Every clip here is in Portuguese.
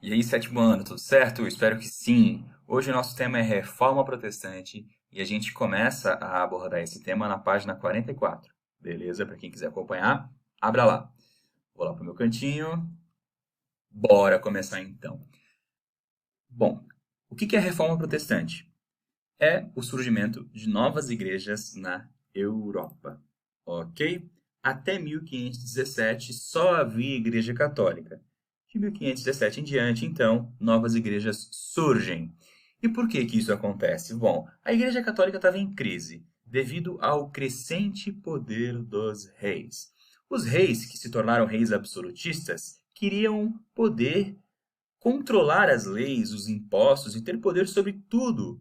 E aí, sétimo ano, tudo certo? Espero que sim. Hoje o nosso tema é Reforma Protestante e a gente começa a abordar esse tema na página 44. Beleza? Para quem quiser acompanhar, abra lá. Vou lá para o meu cantinho. Bora começar então. Bom, o que é a Reforma Protestante? É o surgimento de novas igrejas na Europa, ok? Até 1517 só havia igreja católica. De 1517 em diante, então, novas igrejas surgem. E por que que isso acontece? Bom, a igreja católica estava em crise devido ao crescente poder dos reis. Os reis, que se tornaram reis absolutistas, queriam poder controlar as leis, os impostos e ter poder sobre tudo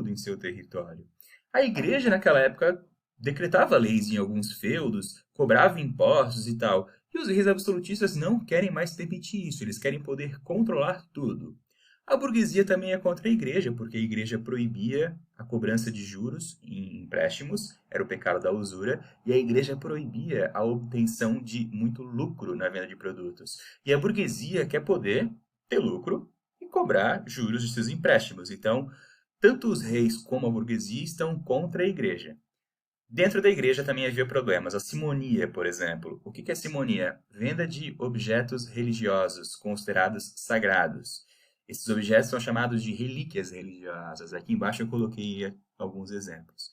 em seu território. A igreja naquela época decretava leis em alguns feudos, cobrava impostos e tal. E os reis absolutistas não querem mais permitir isso, eles querem poder controlar tudo. A burguesia também é contra a igreja, porque a igreja proibia a cobrança de juros em empréstimos, era o pecado da usura, e a igreja proibia a obtenção de muito lucro na venda de produtos. E a burguesia quer poder ter lucro e cobrar juros de seus empréstimos. Então, tanto os reis como a burguesia estão contra a igreja. Dentro da igreja também havia problemas. A simonia, por exemplo. O que é simonia? Venda de objetos religiosos considerados sagrados. Esses objetos são chamados de relíquias religiosas. Aqui embaixo eu coloquei alguns exemplos.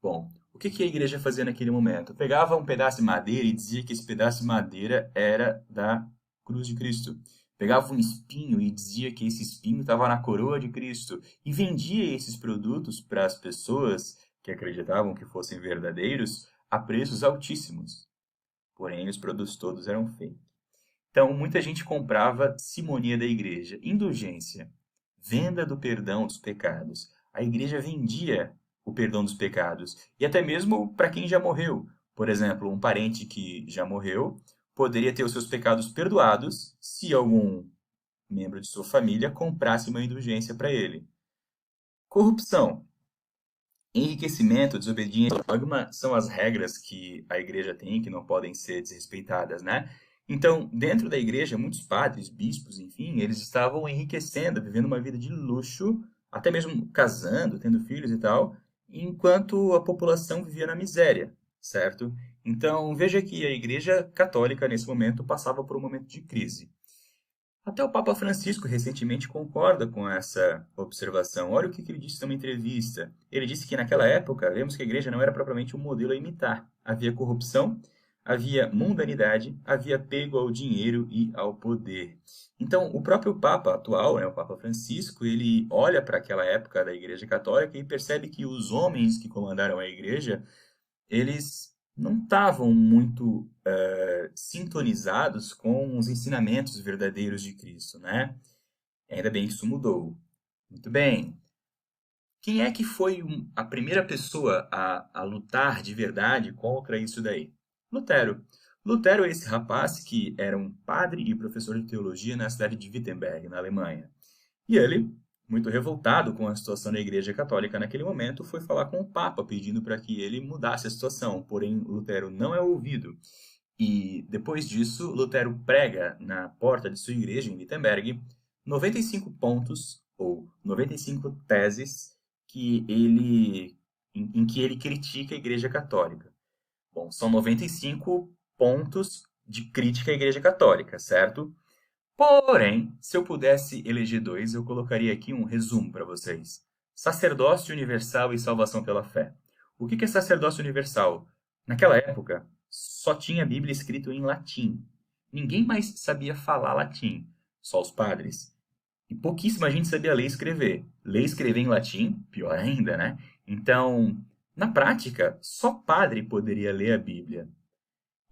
Bom, o que a igreja fazia naquele momento? Pegava um pedaço de madeira e dizia que esse pedaço de madeira era da cruz de Cristo. Pegava um espinho e dizia que esse espinho estava na coroa de Cristo. E vendia esses produtos para as pessoas que acreditavam que fossem verdadeiros a preços altíssimos. Porém, os produtos todos eram fake. Então, muita gente comprava simonia da igreja, indulgência, venda do perdão dos pecados. A igreja vendia o perdão dos pecados, e até mesmo para quem já morreu. Por exemplo, um parente que já morreu poderia ter os seus pecados perdoados se algum membro de sua família comprasse uma indulgência para ele. Corrupção. Enriquecimento, desobediência, dogma são as regras que a igreja tem que não podem ser desrespeitadas, né? Então, dentro da igreja, muitos padres, bispos, enfim, eles estavam enriquecendo, vivendo uma vida de luxo, até mesmo casando, tendo filhos e tal, enquanto a população vivia na miséria, certo? Então, veja que a igreja católica, nesse momento, passava por um momento de crise. Até o Papa Francisco recentemente concorda com essa observação. Olha o que ele disse numa entrevista. Ele disse que naquela época, vemos que a igreja não era propriamente um modelo a imitar. Havia corrupção, havia mundanidade, havia apego ao dinheiro e ao poder. Então, o próprio Papa atual, né, o Papa Francisco, ele olha para aquela época da Igreja Católica e percebe que os homens que comandaram a igreja eles não estavam muito sintonizados com os ensinamentos verdadeiros de Cristo, né? Ainda bem que isso mudou. Muito bem. Quem é que foi a primeira pessoa a lutar de verdade contra isso daí? Lutero. Lutero é esse rapaz que era um padre e professor de teologia na cidade de Wittenberg, na Alemanha. E ele, muito revoltado com a situação da Igreja Católica naquele momento, foi falar com o Papa pedindo para que ele mudasse a situação. Porém, Lutero não é ouvido. E depois disso, Lutero prega na porta de sua igreja em Wittenberg 95 pontos ou 95 teses em que ele critica a Igreja Católica. Bom, são 95 pontos de crítica à Igreja Católica, certo? Porém, se eu pudesse eleger dois, eu colocaria aqui um resumo para vocês. Sacerdócio universal e salvação pela fé. O que é sacerdócio universal? Naquela época, só tinha a Bíblia escrita em latim. Ninguém mais sabia falar latim, só os padres. E pouquíssima gente sabia ler e escrever. Ler e escrever em latim, pior ainda, né? Então, na prática, só padre poderia ler a Bíblia.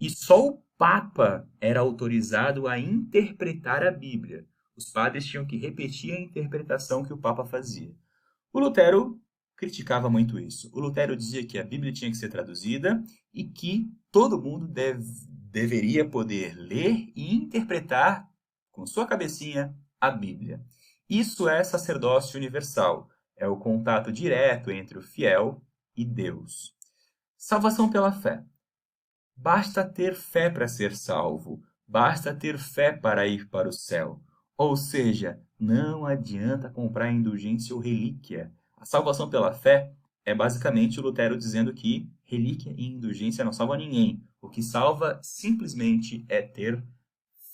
E só o Papa era autorizado a interpretar a Bíblia. Os padres tinham que repetir a interpretação que o Papa fazia. O Lutero criticava muito isso. O Lutero dizia que a Bíblia tinha que ser traduzida e que todo mundo deveria poder ler e interpretar com sua cabecinha a Bíblia. Isso é sacerdócio universal. É o contato direto entre o fiel e Deus. Salvação pela fé. Basta ter fé para ser salvo. Basta ter fé para ir para o céu. Ou seja, não adianta comprar indulgência ou relíquia. A salvação pela fé é basicamente o Lutero dizendo que relíquia e indulgência não salvam ninguém. O que salva simplesmente é ter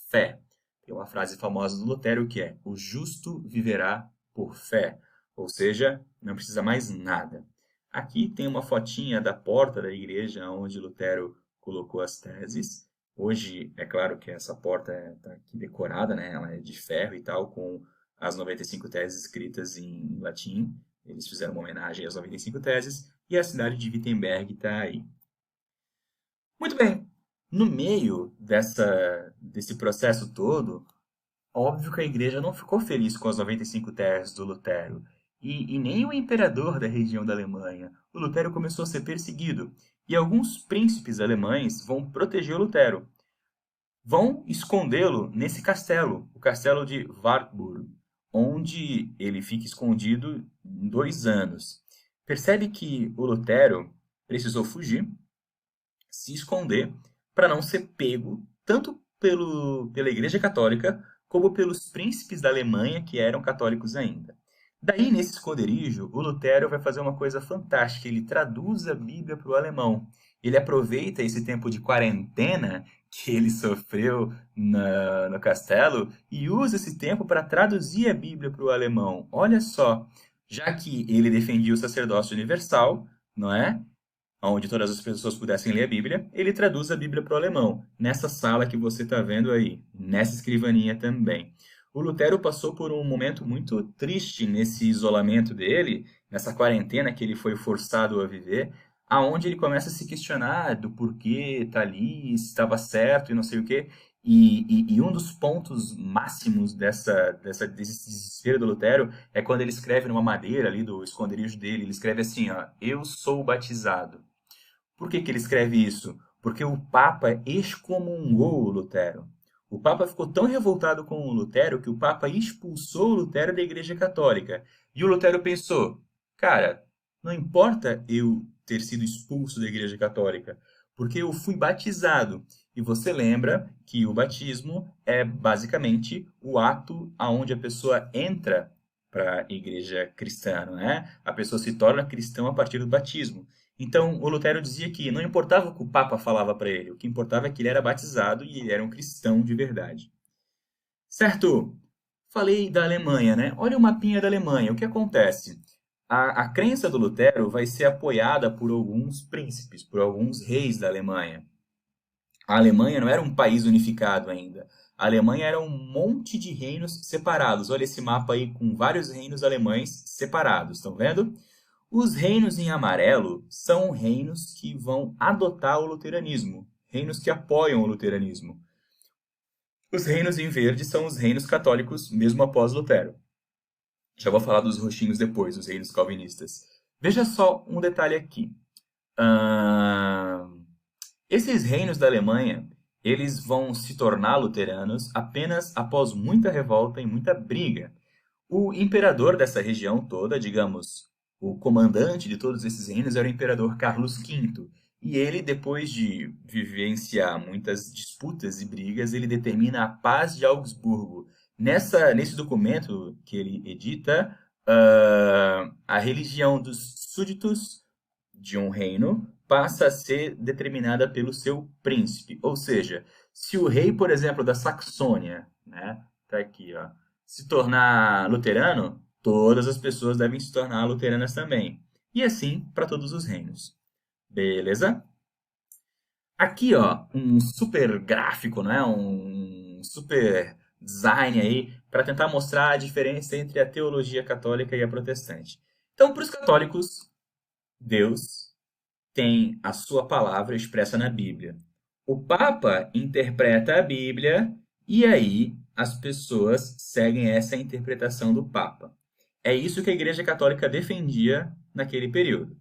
fé. Tem uma frase famosa do Lutero que é: o justo viverá por fé. Ou seja, não precisa mais nada. Aqui tem uma fotinha da porta da igreja onde Lutero colocou as teses. Hoje, é claro que essa porta está aqui decorada, né? Ela é de ferro e tal, com as 95 teses escritas em latim. Eles fizeram uma homenagem às 95 teses, e a cidade de Wittenberg está aí. Muito bem, no meio desse processo todo, óbvio que a igreja não ficou feliz com as 95 teses do Lutero, e nem o imperador da região da Alemanha. O Lutero começou a ser perseguido, e alguns príncipes alemães vão proteger o Lutero. Vão escondê-lo nesse castelo, o castelo de Wartburg, onde ele fica escondido 2 anos. Percebe que o Lutero precisou fugir, se esconder, para não ser pego tanto pela Igreja Católica como pelos príncipes da Alemanha, que eram católicos ainda. Daí, nesse esconderijo, o Lutero vai fazer uma coisa fantástica. Ele traduz a Bíblia para o alemão. Ele aproveita esse tempo de quarentena que ele sofreu no castelo e usa esse tempo para traduzir a Bíblia para o alemão. Olha só, já que ele defendia o sacerdócio universal, não é? Onde todas as pessoas pudessem ler a Bíblia, ele traduz a Bíblia para o alemão, nessa sala que você está vendo aí, nessa escrivaninha também. O Lutero passou por um momento muito triste nesse isolamento dele, nessa quarentena que ele foi forçado a viver, aonde ele começa a se questionar do porquê tá ali, se estava certo e não sei o quê. E um dos pontos máximos desse desespero do Lutero é quando ele escreve numa madeira ali do esconderijo dele, ele escreve assim, ó: eu sou batizado. Por que ele escreve isso? Porque o Papa excomungou o Lutero. O Papa ficou tão revoltado com o Lutero que o Papa expulsou o Lutero da Igreja Católica. E o Lutero pensou: cara, não importa eu ter sido expulso da Igreja Católica, porque eu fui batizado. E você lembra que o batismo é basicamente o ato aonde a pessoa entra para a igreja cristã, não é? A pessoa se torna cristã a partir do batismo. Então, o Lutero dizia que não importava o que o Papa falava para ele, o que importava é que ele era batizado e ele era um cristão de verdade. Certo? Falei da Alemanha, né? Olha o mapinha da Alemanha. O que acontece? A crença do Lutero vai ser apoiada por alguns príncipes, por alguns reis da Alemanha. A Alemanha não era um país unificado ainda. A Alemanha era um monte de reinos separados. Olha esse mapa aí com vários reinos alemães separados. Estão vendo? Os reinos em amarelo são reinos que vão adotar o luteranismo, reinos que apoiam o luteranismo. Os reinos em verde são os reinos católicos, mesmo após Lutero. Já vou falar dos roxinhos depois, os reinos calvinistas. Veja só um detalhe aqui. Esses reinos da Alemanha, eles vão se tornar luteranos apenas após muita revolta e muita briga. O imperador dessa região toda, digamos, o comandante de todos esses reinos era o imperador Carlos V. E ele, depois de vivenciar muitas disputas e brigas, ele determina a paz de Augsburgo. Nesse documento que ele edita, a religião dos súditos de um reino passa a ser determinada pelo seu príncipe. Ou seja, se o rei, por exemplo, da Saxônia, né, tá aqui, ó, se tornar luterano, todas as pessoas devem se tornar luteranas também. E assim para todos os reinos. Beleza? Aqui, ó, um super gráfico, né? Um super design aí para tentar mostrar a diferença entre a teologia católica e a protestante. Então, para os católicos, Deus tem a sua palavra expressa na Bíblia. O Papa interpreta a Bíblia e aí as pessoas seguem essa interpretação do Papa. É isso que a Igreja Católica defendia naquele período.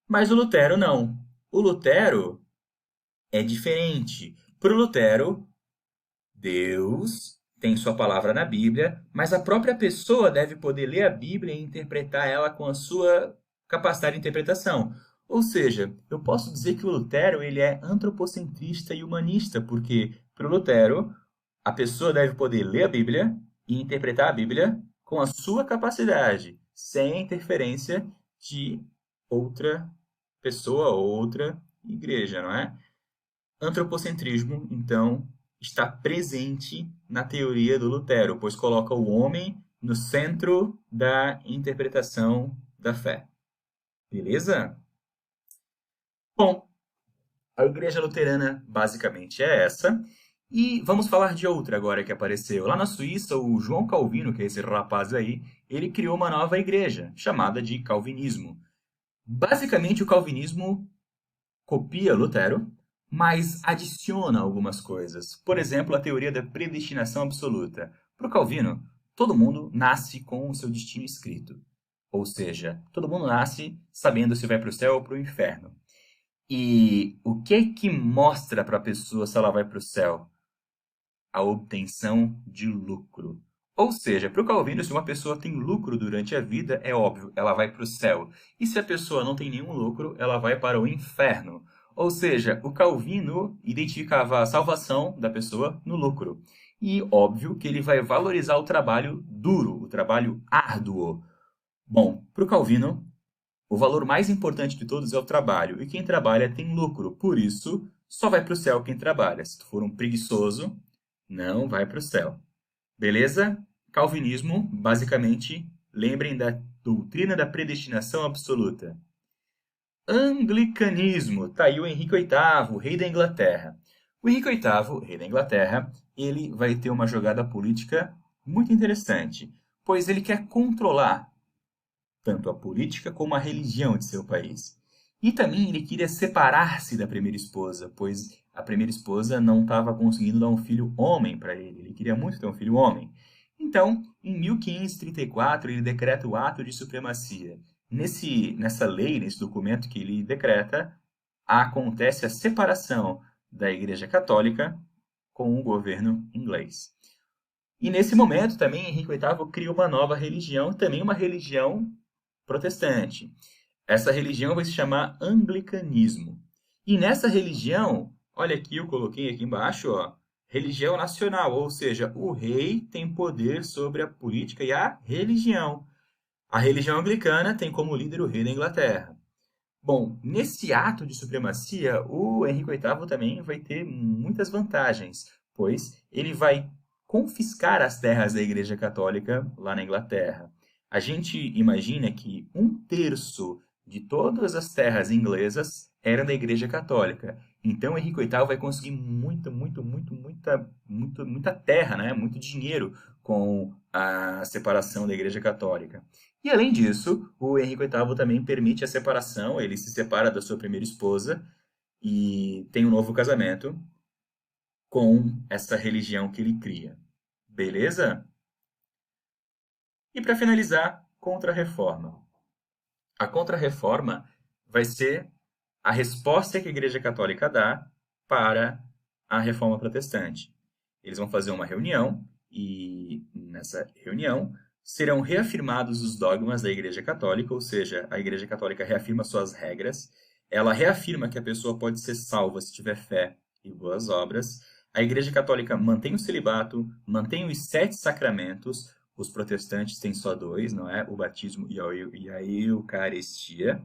Mas o Lutero não. O Lutero é diferente. Para o Lutero, Deus tem sua palavra na Bíblia, mas a própria pessoa deve poder ler a Bíblia e interpretar ela com a sua capacidade de interpretação. Ou seja, eu posso dizer que o Lutero ele é antropocentrista e humanista, porque para o Lutero, a pessoa deve poder ler a Bíblia e interpretar a Bíblia com a sua capacidade, sem a interferência de outra pessoa ou outra igreja, não é? Antropocentrismo, então, está presente na teoria do Lutero, pois coloca o homem no centro da interpretação da fé. Beleza? Bom, a igreja luterana basicamente é essa. E vamos falar de outra agora que apareceu. Lá na Suíça, o João Calvino, que é esse rapaz aí, ele criou uma nova igreja, chamada de Calvinismo. Basicamente, o calvinismo copia Lutero, mas adiciona algumas coisas. Por exemplo, a teoria da predestinação absoluta. Para o Calvino, todo mundo nasce com o seu destino escrito. Ou seja, todo mundo nasce sabendo se vai para o céu ou para o inferno. E o que mostra para a pessoa se ela vai para o céu? A obtenção de lucro. Ou seja, para o Calvino, se uma pessoa tem lucro durante a vida, é óbvio, ela vai para o céu. E se a pessoa não tem nenhum lucro, ela vai para o inferno. Ou seja, o Calvino identificava a salvação da pessoa no lucro. E óbvio que ele vai valorizar o trabalho duro, o trabalho árduo. Bom, para o Calvino, o valor mais importante de todos é o trabalho. E quem trabalha tem lucro. Por isso, só vai para o céu quem trabalha. Se tu for um preguiçoso, não vai para o céu. Beleza? Calvinismo, basicamente, lembrem da doutrina da predestinação absoluta. Anglicanismo, tá aí o Henrique VIII, rei da Inglaterra. O Henrique VIII, rei da Inglaterra, ele vai ter uma jogada política muito interessante, pois ele quer controlar tanto a política como a religião de seu país. E também ele queria separar-se da primeira esposa, pois a primeira esposa não estava conseguindo dar um filho homem para ele. Ele queria muito ter um filho homem. Então, em 1534, ele decreta o ato de supremacia. Nessa lei, nesse documento que ele decreta, acontece a separação da Igreja Católica com o governo inglês. E nesse momento também Henrique VIII cria uma nova religião, também uma religião protestante. Essa religião vai se chamar anglicanismo. E nessa religião, olha aqui, eu coloquei aqui embaixo, ó, religião nacional, ou seja, o rei tem poder sobre a política e a religião. A religião anglicana tem como líder o rei da Inglaterra. Bom, nesse ato de supremacia, o Henrique VIII também vai ter muitas vantagens, pois ele vai confiscar as terras da Igreja Católica lá na Inglaterra. A gente imagina que 1/3 de todas as terras inglesas eram da Igreja Católica. Então, Henrique VIII vai conseguir muita terra, né? Muito dinheiro com a separação da Igreja Católica. E, além disso, o Henrique VIII também permite a separação, ele se separa da sua primeira esposa e tem um novo casamento com essa religião que ele cria. Beleza? E para finalizar, Contra-Reforma. A Contra-Reforma vai ser a resposta que a Igreja Católica dá para a Reforma Protestante. Eles vão fazer uma reunião e nessa reunião serão reafirmados os dogmas da Igreja Católica, ou seja, a Igreja Católica reafirma suas regras, ela reafirma que a pessoa pode ser salva se tiver fé e boas obras. A Igreja Católica mantém o celibato, mantém os 7 sacramentos, os protestantes têm só 2, não é? O batismo e a Eucaristia.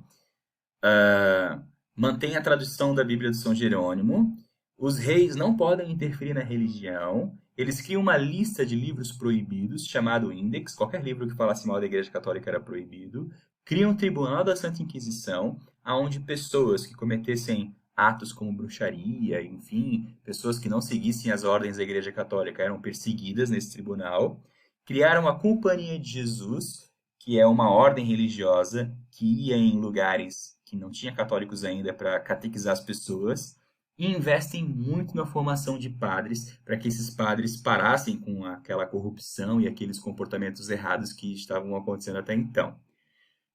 Mantém a tradução da Bíblia de São Jerônimo. Os reis não podem interferir na religião. Eles criam uma lista de livros proibidos, chamado Index. Qualquer livro que falasse mal da Igreja Católica era proibido. Criam um tribunal da Santa Inquisição, onde pessoas que cometessem atos como bruxaria, enfim, pessoas que não seguissem as ordens da Igreja Católica eram perseguidas nesse tribunal. Criaram a Companhia de Jesus, que é uma ordem religiosa que ia em lugares que não tinha católicos ainda para catequizar as pessoas, e investem muito na formação de padres, para que esses padres parassem com aquela corrupção e aqueles comportamentos errados que estavam acontecendo até então.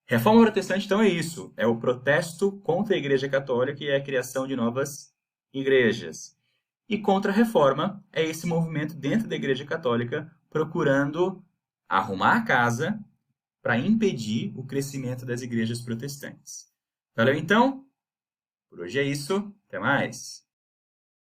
Reforma protestante, então, é isso. É o protesto contra a Igreja Católica e a criação de novas igrejas. E contra-reforma é esse movimento dentro da Igreja Católica procurando arrumar a casa para impedir o crescimento das igrejas protestantes. Valeu, então? Por hoje é isso. Até mais!